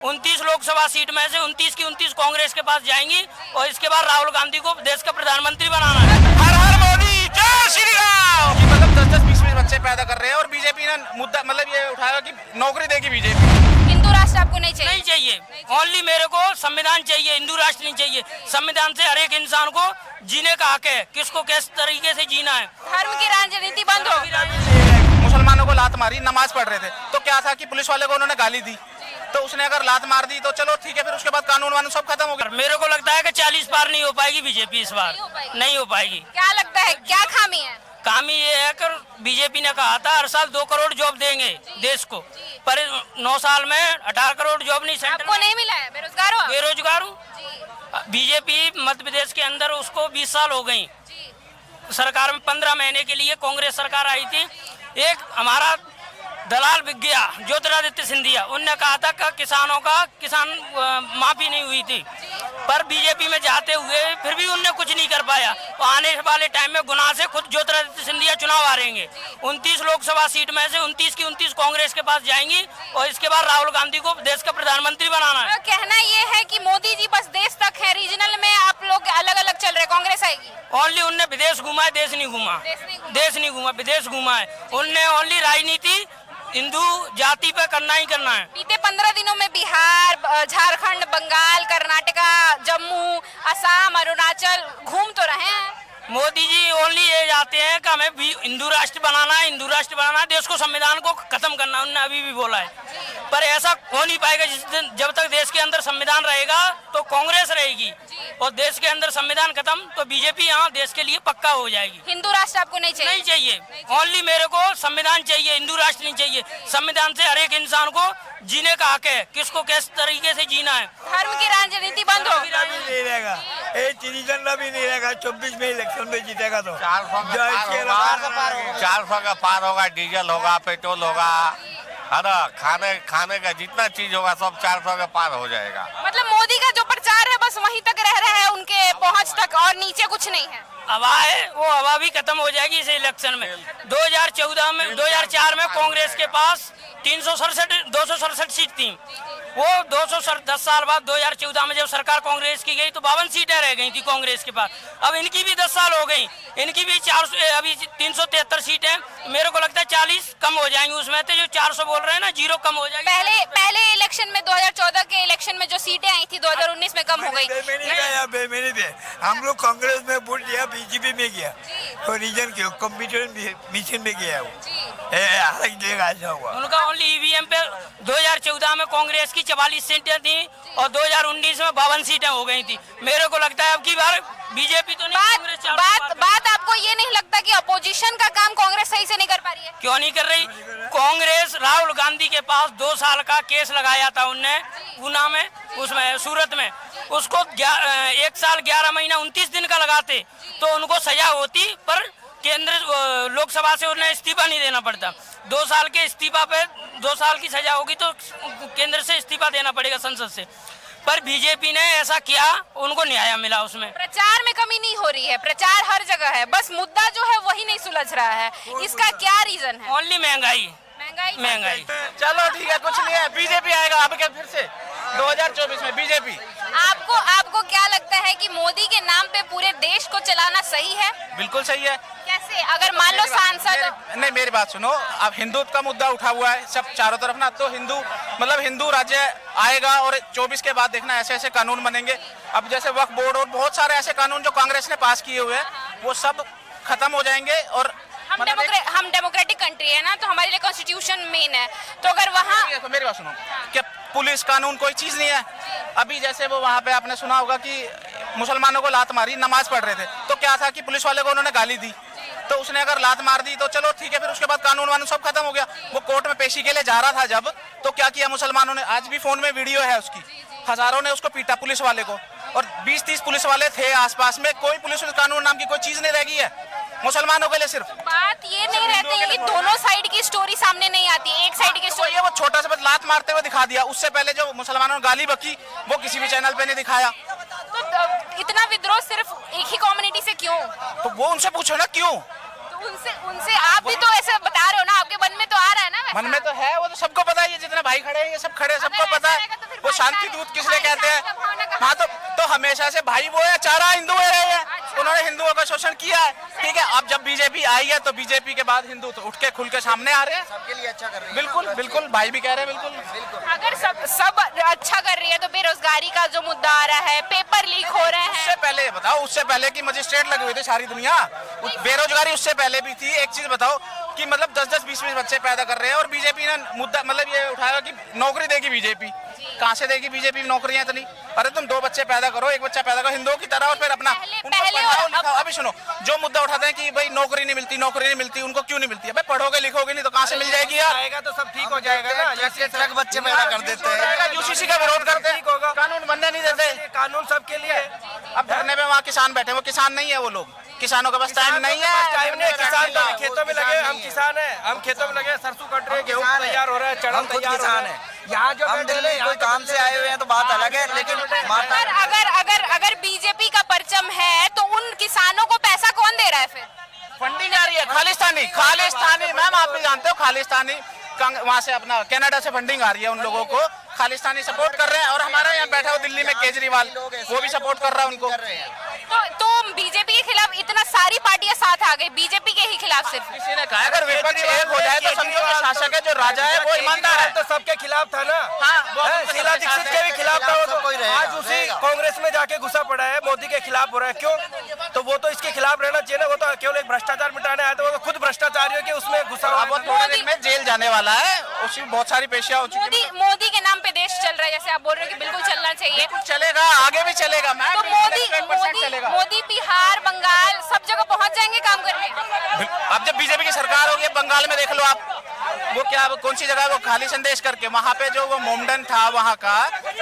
29 Lok Sabha seat में से 29 की 29 कांग्रेस के पास जाएंगी और इसके बाद राहुल गांधी को देश का प्रधानमंत्री बनाना है। हर हर मोदी, जय श्री राम। मतलब 10-10, 20-20 बच्चे पैदा कर रहे हैं और बीजेपी ने मुद्दा मतलब ये उठाया कि नौकरी देगी बीजेपी। हिंदू राष्ट्र आपको नहीं चाहिए? नहीं चाहिए, ओनली मेरे को संविधान चाहिए, हिंदू राष्ट्र नहीं चाहिए। संविधान से हर एक इंसान को जीने का हक है, किसको किस तरीके से जीना है। धर्म की राजनीति बंद हो। मुसलमानों को लात मारी, नमाज पढ़ रहे थे तो क्या था कि पुलिस वाले को उन्होंने गाली दी, तो उसने अगर लात मार दी तो चलो ठीक है, फिर उसके बाद कानून वानून सब खत्म हो गया। मेरे को लगता है कि 40 पार नहीं हो पाएगी बीजेपी इस बार, नहीं हो पाएगी। क्या लगता है, क्या खामी है? खामी ये है कि बीजेपी ने कहा था हर साल 2 करोड़ जॉब देंगे देश को, पर 9 साल में 18 करोड़ जॉब नहीं सेंटर आपको नहीं मिला है? बेरोजगार हो? बेरोजगार हूँ। बीजेपी मध्य प्रदेश के अंदर उसको 20 साल हो गई सरकार में। 15 महीने के लिए कांग्रेस सरकार आई थी, एक हमारा दलाल बिक गया ज्योतिरादित्य सिंधिया, उनने कहा था कि किसानों का किसान माफी नहीं हुई थी, पर बीजेपी में जाते हुए फिर भी उनने कुछ नहीं कर पाया। तो आने वाले टाइम में गुनाह से खुद ज्योतिरादित्य सिंधिया चुनाव हारेंगे। 29 लोकसभा सीट में से 29 की 29 कांग्रेस के पास जाएंगी और इसके बाद राहुल गांधी को देश का प्रधानमंत्री बनाना है। तो कहना ये है कि मोदी जी बस देश तक है, रीजनल में आप लोग अलग अलग चल रहे, कांग्रेस आएगी? ओनली उनने विदेश घूमा है, देश नहीं घूमा, देश नहीं घूमा, विदेश घूमा है। उनने ओनली राजनीति हिंदू जाति पे करना ही करना है। बीते 15 दिनों में बिहार, झारखंड, बंगाल, कर्नाटका, जम्मू, असम, अरुणाचल घूम तो रहे हैं। मोदी जी ओनली ये जाते हैं कि हमें हिंदू राष्ट्र बनाना है, हिंदू राष्ट्र बनाना है, देश को संविधान को खत्म करना है, उन्होंने अभी भी बोला है। पर ऐसा हो नहीं पाएगा जिस दिन जब तक देश के अंदर संविधान रहेगा तो कांग्रेस रहेगी, और देश के अंदर संविधान खत्म तो बीजेपी यहाँ देश के लिए पक्का हो जाएगी। हिंदू राष्ट्र आपको नहीं चाहिए? नहीं चाहिए, ओनली मेरे को संविधान चाहिए, हिंदू राष्ट्र नहीं चाहिए। संविधान से हर एक इंसान को जीने का हक है, किसको किस तरीके से जीना है। धर्म की राजनीति बंद हो। नहीं रहेगा, एक सिटीजन भी नहीं रहेगा। 24 में इलेक्शन में जीतेगा तो 400 का पार होगा, डीजल होगा, पेट्रोल होगा, है ना, खाने का जितना चीज होगा सब 400 का पार हो जाएगा। मतलब मोदी का जो प्रचार है बस वहीं तक रह रहा है, उनके पहुंच तक, और नीचे कुछ नहीं है। हवा है, वो हवा भी खत्म हो जाएगी इस इलेक्शन में। 2014 में 2004 में कांग्रेस के पास 267 सीट थी, वो 10 साल बाद 2014 में जब सरकार कांग्रेस की गई तो 52 सीटें रह गई थी कांग्रेस के पास। अब इनकी भी 10 साल हो गई, इनकी भी 400 अभी 373 सीटें। मेरे को लगता है 40 कम हो जाएंगी उसमें, तो जो 400 बोल रहे हैं ना, 0 कम हो जाएगी। पहले इलेक्शन में 2014 के इलेक्शन में जो सीटें आई थी 2019 में कम हो गई। हम लोग कांग्रेस में वोट दिया, बीजेपी में गया, तो रीजन के कंप्यूटर मिशन में गया वो। उनका ओनली ईवीएम पे 2014 में कांग्रेस की 44 सीटें थी और 2019 में 52 सीटें हो गई थी। मेरे को लगता है अब की बार बीजेपी तो नहीं। बात आपको ये नहीं लगता कि अपोजिशन का काम कांग्रेस सही से नहीं कर पा रही है? क्यों नहीं कर रही? कांग्रेस राहुल गांधी के पास 2 साल का केस लगाया था उनने पूना में, उसमें सूरत में, उसको 1 साल 11 महीना 29 दिन का लगाते तो उनको सजा होती, पर केंद्र लोकसभा से उन्हें इस्तीफा नहीं देना पड़ता। 2 साल के इस्तीफा पे 2 साल की सजा होगी तो केंद्र से इस्तीफा देना पड़ेगा संसद से, पर बीजेपी ने ऐसा किया, उनको न्याय मिला उसमें। प्रचार में कमी नहीं हो रही है, प्रचार हर जगह है, बस मुद्दा जो है वही नहीं सुलझ रहा है। इसका क्या रीजन है? ओनली महंगाई। चलो ठीक है, कुछ नहीं है, बीजेपी आएगा अब क्या फिर से 2024 में बीजेपी। आपको क्या लगता है कि मोदी के नाम पे पूरे देश को चलाना सही है? बिल्कुल सही है। कैसे? अगर मान लो सांसद नहीं, मेरी बात सुनो, अब हिंदुत्व का मुद्दा उठा हुआ है सब चारों तरफ ना, तो हिंदू राज्य आएगा और 24 के बाद देखना ऐसे ऐसे कानून बनेंगे। अब जैसे वक्फ बोर्ड और बहुत सारे ऐसे कानून जो कांग्रेस ने पास किए हुए हैं वो सब खत्म हो जाएंगे। और हम डेमोक्रेटिक कंट्री है ना, तो हमारे लिए कॉन्स्टिट्यूशन मेन है, तो अगर वहाँ मेरी बात सुनो, क्या पुलिस कानून कोई चीज नहीं है? अभी जैसे वो वहाँ पे आपने सुना होगा कि मुसलमानों को लात मारी, नमाज पढ़ रहे थे, तो क्या था कि पुलिस वाले को उन्होंने गाली दी, तो उसने अगर लात मार दी तो चलो ठीक है, फिर उसके बाद कानून वानून सब खत्म हो गया। वो कोर्ट में पेशी के लिए जा रहा था जब, तो क्या किया मुसलमानों ने, आज भी फोन में वीडियो है उसकी, हजारों ने उसको पीटा पुलिस वाले को, और 20-30 पुलिस वाले थे आसपास में, कोई पुलिस कानून नाम की कोई चीज नहीं रह गई है मुसलमानों के लिए। सिर्फ बात ये नहीं रहती है कि दोनों साइड की स्टोरी सामने नहीं आती, एक साइड की स्टोरी। वो छोटा सा बस लात मारते हुए दिखा दिया, उससे पहले जो मुसलमानों ने गाली बकी वो किसी भी चैनल पे नहीं दिखाया। तो इतना विद्रोह सिर्फ एक ही कम्युनिटी से क्यों? तो वो उनसे पूछो ना क्यों। तो उनसे उनसे आप भी तो ऐसे बता रहे हो ना, आपके मन में तो आ रहा है ना वैसा? मन में तो है, वो तो सबको पता है, ये जितने भाई खड़े हैं ये सब खड़े हैं, सबको अगर पता ऐसा है। रहेगा तो फिर वो शांति भाईचारे- दूत किसलिए कहते भाईचारे का भावना हैं? कहाँ हाँ तो हमेशा से भाई वो है, चारा हिंदू रहे हैं, अच्छा। उन्होंने हिंदुओं का शोषण किया है, ठीक है। अब जब बीजेपी आई है तो बीजेपी के बाद हिंदू तो उठ के खुल के सामने आ रहे हैं। सबके लिए अच्छा कर रही है। बिल्कुल बिल्कुल, भाई भी कह रहे हैं बिल्कुल। अगर सब अच्छा कर रही है तो बेरोजगारी का जो मुद्दा आ रहा है, पेपर लीक हो रहे हैं, उससे पहले ये बताओ, उससे पहले की मजिस्ट्रेट लगे हुए थे सारी दुनिया, बेरोजगारी उससे पहले भी थी। एक चीज बताओ कि मतलब 10-10, 20-20 बच्चे पैदा कर रहे हैं और बीजेपी ने मुद्दा मतलब ये उठाया कि नौकरी देगी बीजेपी। कहाँ से देगी बीजेपी नौकरियां इतनी? अरे तुम 2 बच्चे पैदा करो, 1 बच्चा पैदा करो हिंदुओं की तरह, और फिर अपना पहले उनको और पढ़ाओ अब- लिखाओ। अभी सुनो, जो मुद्दा उठाते हैं कि भाई नौकरी नहीं मिलती, उनको क्यों नहीं मिलती? अबे पढ़ोगे लिखोगे नहीं तो कहाँ से मिल जाएगी यार? आएगा तो सब ठीक हो जाएगा ना। जैसे ट्रक बच्चे पैदा कर देते हैं। यूसीसी का विरोध करते हैं, कानून बनने नहीं देते। कानून सबके लिए। अब धरने पे वहाँ किसान बैठे, वो किसान नहीं है, वो लोग किसानों के पास टाइम नहीं है। टाइम नहीं है, किसान तो अभी खेतों में लगे, हम किसान हैं, हम खेतों में लगे, सरसों कट रहे हैं, गेहूं तैयार हो रहा है, चना हम खुद तैयार हो रहा किसान है। हैं। यहाँ जो हम बैठे दिल्ली हैं, कोई काम से आए हुए हैं तो बात अलग है, लेकिन माता अगर बीजेपी का परचम है तो उन किसानों को पैसा कौन दे रहा है फिर? फंडिंग आ रही है खालिस्तानी मैम, आप भी जानते हो खालिस्तानी वहाँ से अपना कनाडा से फंडिंग आ रही है उन लोगों को, खालिस्तानी सपोर्ट कर रहे हैं। और हमारा यहाँ बैठा हुआ दिल्ली में केजरीवाल, वो भी सपोर्ट कर रहा है उनको। तो बीजेपी के खिलाफ इतना सारी पार्टियां साथ आ गई, बीजेपी के ही खिलाफ सिर्फ। किसी ने कहा अगर विपक्ष एक हो जाए तो समझो कि शासक है, जो राजा है वो ईमानदार है। तो सबके खिलाफ था ना। हाँ, वो है, उनके शीला साथ दीक्षित है। के भी खिलाफ था वो सब कोई तो रहेगा, आज उसी रहेगा। कांग्रेस में जाके घुसा पड़ा है, मोदी के खिलाफ हो रहा है। क्यों? तो वो तो इसके खिलाफ रहना चाहिए ना, वो तो केवल एक भ्रष्टाचार मिटाने आया था, वो तो खुद भ्रष्टाचारियों के उसमें घुसा हुआ अब वो है। थोड़े दिन में जेल जाने वाला है, उसकी बहुत सारी पेशियां हो चुकी हैं। मोदी के नाम पे देश चल रहा है, जैसे आप बोल रहे हो कि बिल्कुल चलना चाहिए। चलेगा, आगे भी चलेगा मैम, तो मोदी 100% चलेगा। मोदी बिहार, बंगाल सब जगह पहुंच जाएंगे काम करने। अब जब बीजेपी की सरकार होगी, बंगाल में देख लो आप, वो क्या कौन सी जगह है, वो खाली संदेश करके वहाँ पे जो वो मोमडन था वहाँ का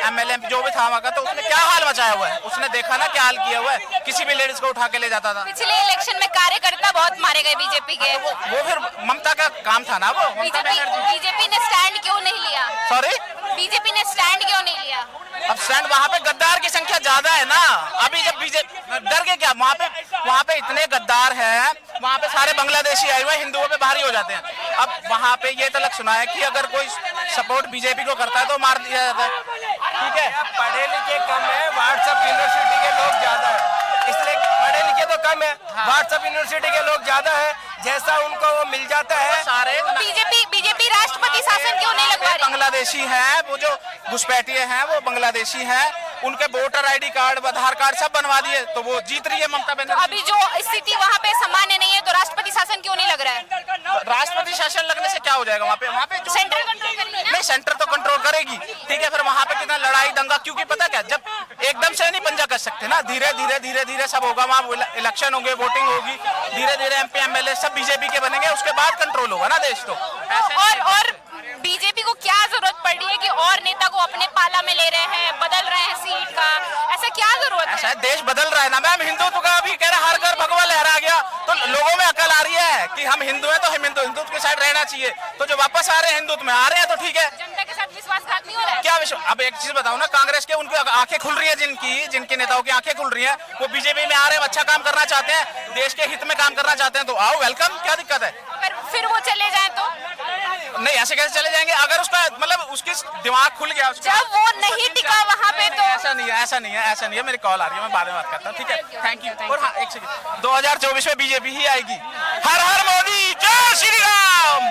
एमएलए जो भी था वहाँ का, तो उसने क्या हाल मचाया हुआ है? उसने देखा ना क्या हाल किया हुआ है, किसी भी लेडीज को उठा के ले जाता था। पिछले इलेक्शन में कार्यकर्ता बहुत मारे गए बीजेपी के। वो फिर ममता का काम था ना, वो ममता बनर्जी। बीजेपी ने स्टैंड क्यों नहीं लिया? सॉरी, बीजेपी ने स्टैंड क्यों नहीं लिया? अब स्टैंड वहाँ पे गद्दार की संख्या ज्यादा है ना। अभी जब बीजेपी डर के क्या, वहाँ पे इतने गद्दार हैं, वहाँ पे सारे बांग्लादेशी आए हुए हिंदुओं पे भारी हो जाते हैं। अब वहाँ पे ये तलक सुना है कि अगर कोई सपोर्ट बीजेपी को करता है तो मार दिया जाता है, ठीक है। पढ़े लिखे कम है, व्हाट्सएप यूनिवर्सिटी के लोग ज्यादा है, इसलिए पढ़े लिखे तो कम है, व्हाट्सएप यूनिवर्सिटी के लोग ज्यादा है, जैसा उनको वो मिल जाता है। सारे बीजेपी राष्ट्रपति शासन क्यों नहीं लगवा रही? बांग्लादेशी हैं, वो जो घुसपैठिए हैं वो बांग्लादेशी हैं, उनके वोटर आईडी कार्ड, आधार कार्ड सब बनवा दिए, तो वो जीत रही है ममता बनर्जी। अभी जो स्थिति वहाँ पे सामान्य नहीं है, तो राष्ट्रपति शासन क्यों नहीं लग रहा है? राष्ट्रपति शासन लगने से क्या हो जाएगा? वहाँ पे जो सेंट्रल कंट्रोल करेगी ना? नहीं, सेंटर तो कंट्रोल करेगी, ठीक है। फिर वहाँ पे कितना लड़ाई दंगा, क्योंकि पता क्या, जब एकदम से नहीं पंजा कर सकते ना, धीरे धीरे सब होगा। वहाँ इलेक्शन होंगे, वोटिंग होगी, धीरे धीरे एमपी एमएलए सब बीजेपी के बनेंगे, उसके बाद कंट्रोल होगा ना देश। तो और बीजेपी को क्या जरूरत पड़ रही है कि और नेता को अपने पाला में ले रहे हैं, बदल रहे हैं सीट का, ऐसा क्या जरूरत ऐसा है? है, देश बदल रहा है ना मैम। हिंदुत्व का अभी कह रहा हर घर भगवा लहरा गया, तो लोगों में अकल आ रही है कि हम हिंदू हैं तो हम हिंदुत्व के साइड रहना चाहिए। तो जो वापस आ रहे हैं हिंदुत्व में आ रहे हैं तो ठीक है। जनता के साथ विश्वासघात नहीं हो रहा है? क्या विश्व, अब एक चीज बताओ ना, कांग्रेस के उनकी आंखें खुल रही है, जिनके नेताओं की आंखें खुल रही है, वो बीजेपी में आ रहे हैं, अच्छा काम करना चाहते हैं, देश के हित में काम करना चाहते हैं, तो आओ, वेलकम, क्या दिक्कत है? अगर फिर वो चले जाए तो? नहीं, ऐसे कैसे चले जाएंगे? अगर उसका मतलब उसकी दिमाग खुल गया, जब वो नहीं टिका वहाँ पे तो? ऐसा नहीं है, मेरी कॉल आ रही है, मैं बाद में बात करता हूँ, ठीक है। Thank you. और हाँ, एक सेकंड, 2024 में बीजेपी ही आएगी। हर हर मोदी, जय श्री राम।